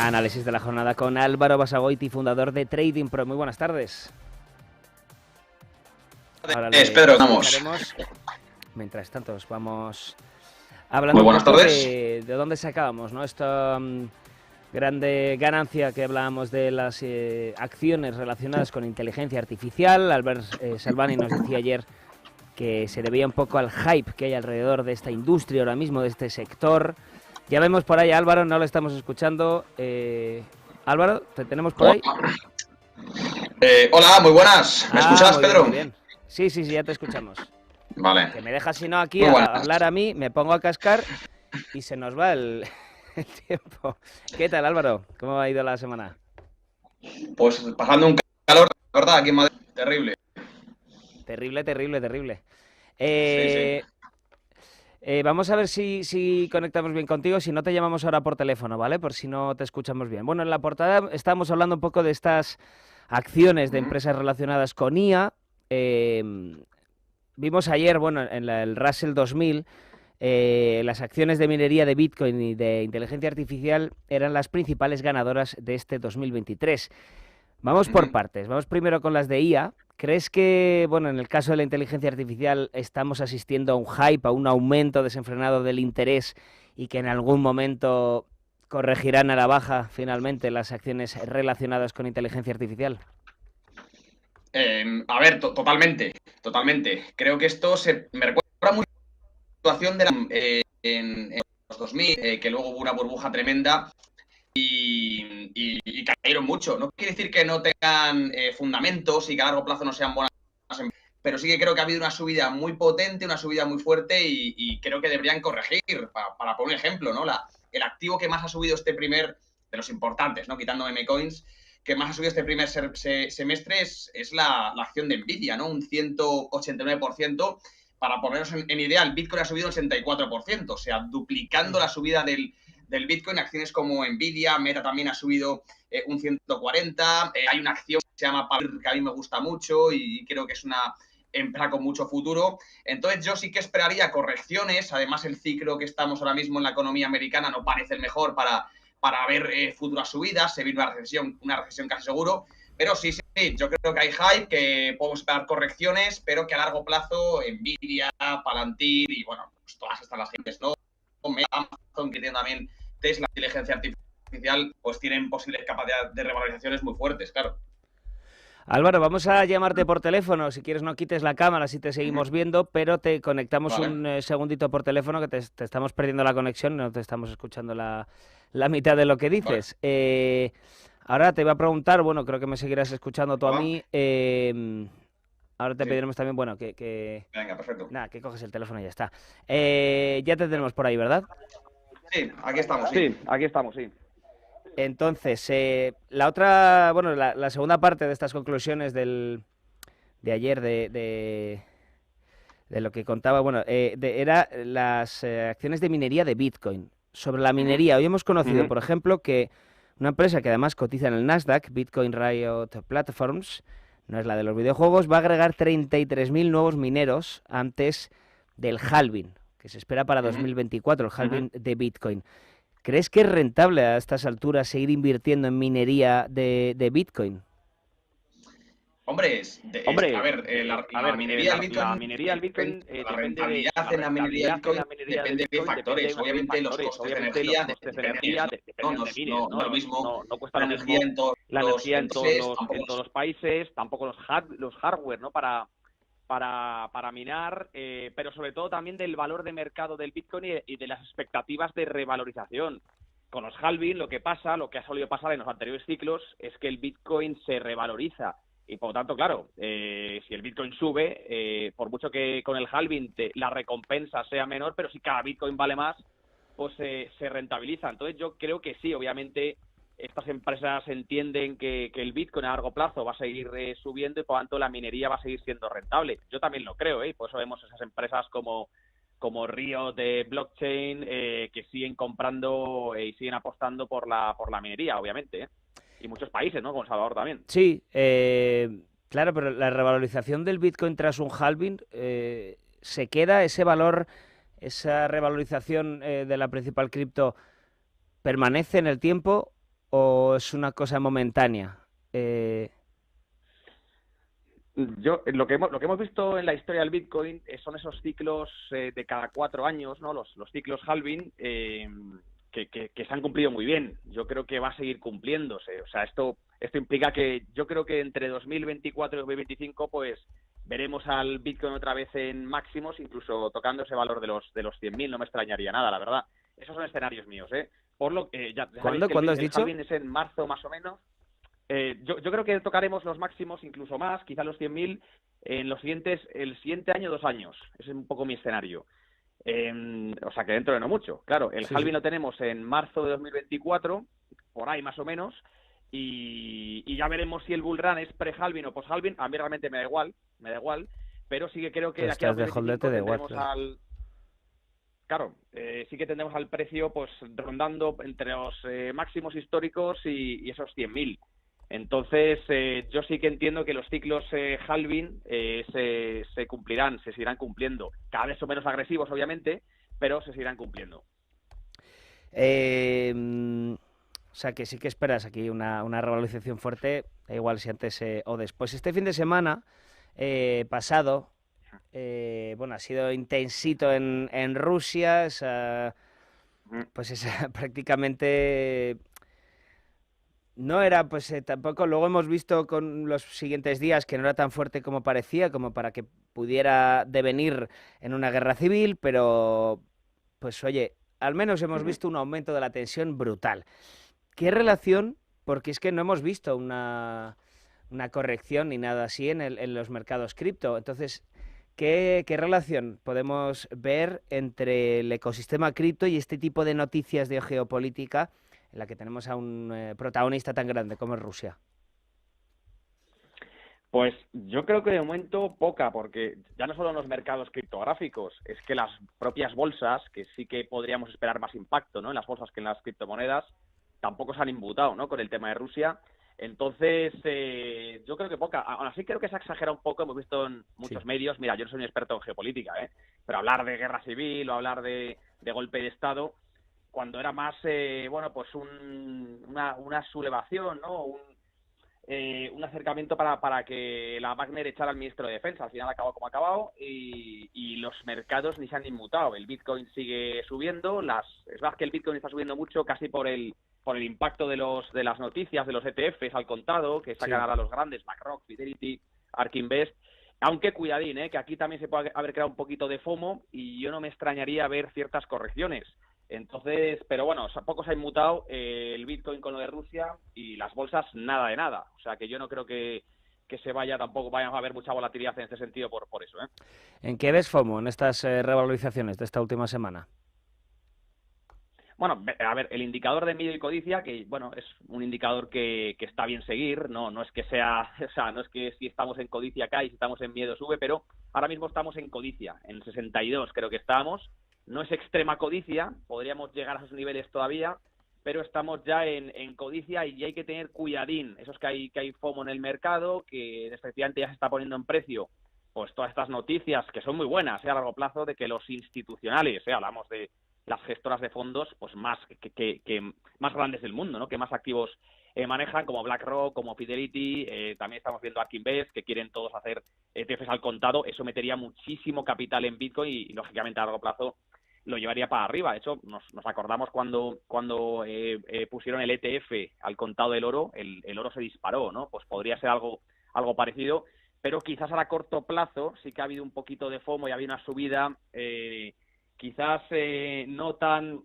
Análisis de la jornada con Álvaro Basagoiti, fundador de Trading Pro. Muy buenas tardes. Ahora Pedro, vamos. Mientras tanto, vamos hablando Muy buenas un poco tardes. de dónde sacábamos, ¿no? Esta grande ganancia que hablábamos de las acciones relacionadas con inteligencia artificial. Albert Salvani nos decía ayer que se debía un poco al hype que hay alrededor de esta industria ahora mismo, de este sector. Ya vemos por ahí a Álvaro, no lo estamos escuchando. Álvaro, ¿te tenemos por ahí? Hola, muy buenas. ¿Me escuchas, muy Pedro? Bien, muy bien. Sí, ya te escuchamos. Vale. Que me dejas, si no, aquí a hablar a mí, me pongo a cascar y se nos va el tiempo. ¿Qué tal, Álvaro? ¿Cómo ha ido la semana? Pues pasando un calor, la verdad, aquí en Madrid, terrible. Terrible. Sí. Vamos a ver si conectamos bien contigo, si no te llamamos ahora por teléfono, ¿vale? Por si no te escuchamos bien. Bueno, en la portada estábamos hablando un poco de estas acciones de empresas relacionadas con IA. Vimos ayer, bueno, en el Russell 2000, las acciones de minería de Bitcoin y de inteligencia artificial eran las principales ganadoras de este 2023. Vamos por partes. Vamos primero con las de IA. ¿Crees que, bueno, en el caso de la inteligencia artificial estamos asistiendo a un hype, a un aumento desenfrenado del interés y que en algún momento corregirán a la baja finalmente las acciones relacionadas con inteligencia artificial? A ver, totalmente. Creo que esto me recuerda mucho a la situación de en los 2000, que luego hubo una burbuja tremenda y cayeron mucho. No quiere decir que no tengan fundamentos y que a largo plazo no sean buenas, pero sí que creo que ha habido una subida muy potente, una subida muy fuerte y creo que deberían corregir. Para poner un ejemplo, ¿no? El activo que más ha subido de los importantes, ¿no? Quitando meme coins, que más ha subido este primer semestre es la acción de Nvidia, ¿no? Un 189%. Para ponernos en idea, el Bitcoin ha subido un 64%, o sea, duplicando la subida del Bitcoin. Acciones como Nvidia, Meta también ha subido un 140%. Hay una acción que se llama Palantir, que a mí me gusta mucho y creo que es una empresa con mucho futuro. Entonces yo sí que esperaría correcciones. Además, el ciclo que estamos ahora mismo en la economía americana no parece el mejor para ver futuras subidas. Se viene una recesión casi seguro. Pero sí, yo creo que hay hype, que podemos esperar correcciones, pero que a largo plazo Nvidia, Palantir y, bueno, pues todas estas las gentes, ¿no? Amazon, que tiene también Tesla, inteligencia artificial, pues tienen posibles capacidades de revalorizaciones muy fuertes, claro. Álvaro, vamos a llamarte por teléfono. Si quieres, no quites la cámara, si te seguimos viendo, pero te conectamos un segundito por teléfono, que te estamos perdiendo la conexión, no te estamos escuchando la mitad de lo que dices. Vale. Ahora te voy a preguntar, bueno, creo que me seguirás escuchando tú a mí. Ahora te pediremos también, bueno, Venga, perfecto. Nada, que coges el teléfono y ya está. Ya te tenemos por ahí, ¿verdad? Sí, aquí estamos. Sí, aquí estamos, sí. Entonces, la otra, bueno, la segunda parte de estas conclusiones de ayer de lo que contaba, bueno, era las acciones de minería de Bitcoin. Sobre la minería, hoy hemos conocido, por ejemplo, que una empresa que además cotiza en el Nasdaq, Bitcoin Riot Platforms, no es la de los videojuegos, va a agregar 33.000 nuevos mineros antes del halving, que se espera para 2024, el halving de Bitcoin. ¿Crees que es rentable a estas alturas seguir invirtiendo en minería de Bitcoin? Hombre, a ver, la minería del Bitcoin, la rentabilidad en la minería del Bitcoin depende de factores. Obviamente los costes de energía dependen, no lo mismo no cuesta la energía en todos los países, tampoco los hardware, ¿no? Para minar, pero sobre todo también del valor de mercado del Bitcoin y de las expectativas de revalorización. Con los halving lo que ha solido pasar en los anteriores ciclos es que el Bitcoin se revaloriza y por lo tanto, claro, si el Bitcoin sube, por mucho que con el halving la recompensa sea menor, pero si cada Bitcoin vale más, pues se rentabiliza. Entonces yo creo que sí, obviamente estas empresas entienden que el Bitcoin a largo plazo va a seguir subiendo y por lo tanto la minería va a seguir siendo rentable. Yo también lo creo, y por eso vemos esas empresas como Río de blockchain que siguen comprando y siguen apostando por la minería, obviamente, y muchos países, ¿no? Como El Salvador también. Sí, claro, pero la revalorización del Bitcoin tras un halving, ¿se queda ese valor, esa revalorización de la principal cripto, permanece en el tiempo o es una cosa momentánea? Lo que hemos visto en la historia del Bitcoin son esos ciclos de cada 4 años, ¿no? Los ciclos halving que se han cumplido muy bien. Yo creo que va a seguir cumpliéndose. O sea, esto implica que yo creo que entre 2024 y 2025 pues veremos al Bitcoin otra vez en máximos, incluso tocando ese valor de los 100.000. No me extrañaría nada, la verdad. Esos son escenarios míos, ¿eh? Por lo que ¿Cuándo has dicho? El halving es en marzo más o menos. Yo creo que tocaremos los máximos, incluso más, quizá los 100.000 en el siguiente año, 2 años. Ese es un poco mi escenario. O sea, que dentro de no mucho. Claro, el halving lo tenemos en marzo de 2024, por ahí más o menos, y ya veremos si el bull run es pre-halving o post-halving. A mí realmente me da igual, pero sí que creo que de aquí a 2025 tendremos Claro, sí que tendremos al precio pues rondando entre los máximos históricos y esos 100.000. Entonces, yo sí que entiendo que los ciclos halving se cumplirán, se seguirán cumpliendo. Cada vez son menos agresivos, obviamente, pero se seguirán cumpliendo. O sea, que sí que esperas aquí una revalorización fuerte, da igual si antes o después. Este fin de semana pasado, bueno, ha sido intensito en Rusia, pues prácticamente... No era, pues tampoco, luego hemos visto con los siguientes días que no era tan fuerte como parecía, como para que pudiera devenir en una guerra civil, pero pues oye, al menos hemos visto un aumento de la tensión brutal. ¿Qué relación? Porque es que no hemos visto una corrección ni nada así en los mercados cripto. Entonces, ¿qué relación podemos ver entre el ecosistema cripto y este tipo de noticias de geopolítica en la que tenemos a un protagonista tan grande como es Rusia? Pues yo creo que de momento poca, porque ya no solo en los mercados criptográficos, es que las propias bolsas, que sí que podríamos esperar más impacto, ¿no?, en las bolsas que en las criptomonedas, tampoco se han inmutado, ¿no?, con el tema de Rusia. Entonces, yo creo que poca. Aún así creo que se ha exagerado un poco, hemos visto en muchos medios, mira, yo no soy un experto en geopolítica, pero hablar de guerra civil o hablar de golpe de Estado, cuando era más, bueno, pues una sublevación, ¿no?, un acercamiento para que la Wagner echara al ministro de Defensa. Al final acabó como ha acabado y los mercados ni se han inmutado. El Bitcoin sigue subiendo. Es verdad que el Bitcoin está subiendo mucho casi por el impacto de las noticias de los ETFs al contado, que sacan ahora los grandes, BlackRock, Fidelity, ARK Invest. Aunque cuidadín, que aquí también se puede haber creado un poquito de FOMO y yo no me extrañaría ver ciertas correcciones. Entonces, pero bueno, poco se ha inmutado el Bitcoin con lo de Rusia y las bolsas nada de nada. O sea que yo no creo que tampoco vayamos a haber mucha volatilidad en este sentido por eso. ¿En qué ves FOMO en estas revalorizaciones de esta última semana? Bueno, a ver, el indicador de miedo y codicia, que bueno, es un indicador que está bien seguir, no es que sea, o sea, no es que si estamos en codicia cae y si estamos en miedo sube, pero ahora mismo estamos en codicia, en 62 creo que estamos. No es extrema codicia, podríamos llegar a esos niveles todavía, pero estamos ya en codicia y hay que tener cuidadín. Eso es que hay FOMO en el mercado, que efectivamente ya se está poniendo en precio pues todas estas noticias que son muy buenas a largo plazo de que los institucionales, hablamos de las gestoras de fondos pues más que más grandes del mundo, ¿no?, que más activos manejan, como BlackRock, como Fidelity, también estamos viendo ARK Invest, que quieren todos hacer ETFs al contado. Eso metería muchísimo capital en Bitcoin y lógicamente a largo plazo lo llevaría para arriba. De hecho, nos acordamos cuando pusieron el ETF al contado del oro, el oro se disparó, ¿no? Pues podría ser algo parecido, pero quizás a corto plazo sí que ha habido un poquito de FOMO y ha habido una subida quizás no tan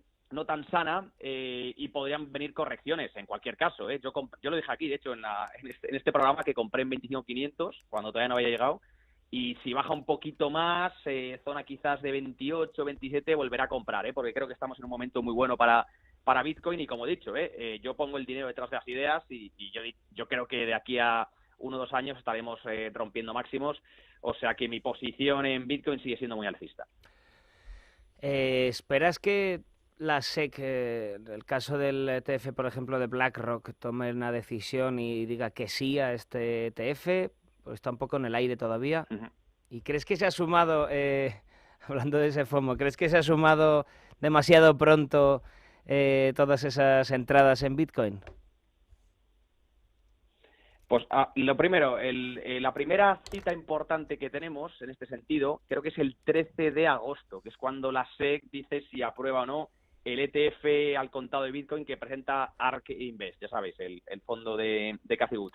sana y podrían venir correcciones en cualquier caso. Yo lo dije aquí, de hecho, en este programa, que compré en 25.500 cuando todavía no había llegado, y si baja un poquito más, zona quizás de 28, 27, volverá a comprar, porque creo que estamos en un momento muy bueno para Bitcoin y, como he dicho, yo pongo el dinero detrás de las ideas y yo creo que de aquí a 1 o 2 años estaremos rompiendo máximos, o sea que mi posición en Bitcoin sigue siendo muy alcista. ¿Esperas que la SEC, el caso del ETF, por ejemplo, de BlackRock, tome una decisión y diga que sí a este ETF? Pues está un poco en el aire todavía. ¿Y crees que se ha sumado, hablando de ese FOMO, crees que se ha sumado demasiado pronto todas esas entradas en Bitcoin? Pues lo primero, la primera cita importante que tenemos en este sentido, creo que es el 13 de agosto, que es cuando la SEC dice si aprueba o no el ETF al contado de Bitcoin que presenta ARK Invest, ya sabéis, el fondo de Cathie Wood.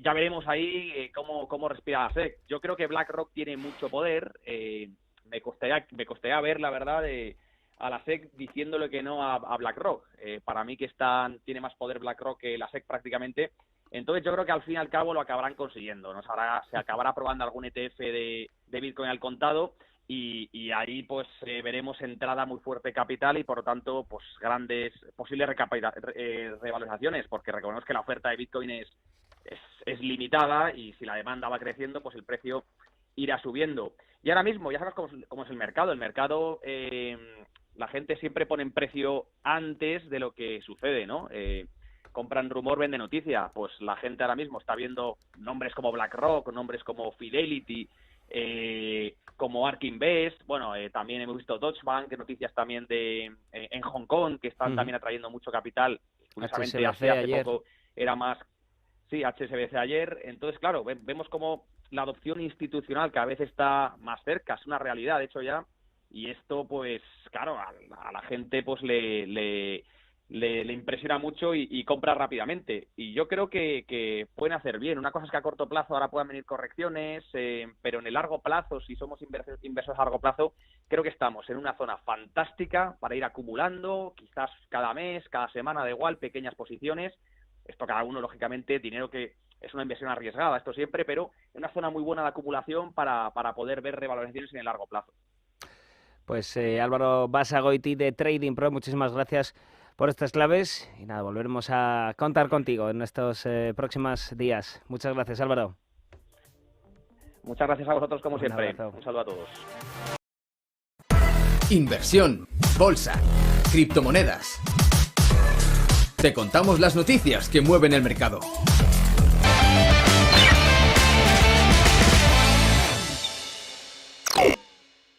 Ya veremos ahí cómo respira la SEC. Yo creo que BlackRock tiene mucho poder. Me costaría ver, la verdad, a la SEC diciéndole que no a BlackRock. Para mí que tiene más poder BlackRock que la SEC prácticamente. Entonces yo creo que al fin y al cabo lo acabarán consiguiendo, ¿no? Se acabará aprobando algún ETF de Bitcoin al contado y ahí pues veremos entrada muy fuerte de capital y por lo tanto pues grandes posibles revalorizaciones, porque recordemos que la oferta de Bitcoin es limitada y si la demanda va creciendo pues el precio irá subiendo. Y ahora mismo ya sabes cómo es el mercado. El mercado, la gente siempre pone en precio antes de lo que sucede, ¿no? Compran rumor, vende noticia. Pues la gente ahora mismo está viendo nombres como BlackRock, nombres como Fidelity, como ARK Invest. Bueno, también hemos visto Deutsche Bank, noticias también en Hong Kong, que están también atrayendo mucho capital. Curiosamente, hace poco era más... Sí, HSBC ayer. Entonces, claro, vemos como la adopción institucional cada vez está más cerca. Es una realidad, de hecho, ya. Y esto, pues, claro, a la gente pues le impresiona mucho y compra rápidamente. Y yo creo que pueden hacer bien. Una cosa es que a corto plazo ahora puedan venir correcciones, pero en el largo plazo, si somos inversores a largo plazo, creo que estamos en una zona fantástica para ir acumulando, quizás cada mes, cada semana, da igual, pequeñas posiciones. Esto cada uno, lógicamente, dinero que es una inversión arriesgada, esto siempre, pero en una zona muy buena de acumulación para poder ver revalorizaciones en el largo plazo. Pues Álvaro Basagoiti de Trading Pro, muchísimas gracias por estas claves y nada, volveremos a contar contigo en estos próximos días. Muchas gracias, Álvaro. Muchas gracias a vosotros como siempre. Un saludo a todos. Inversión, bolsa, criptomonedas. Te contamos las noticias que mueven el mercado.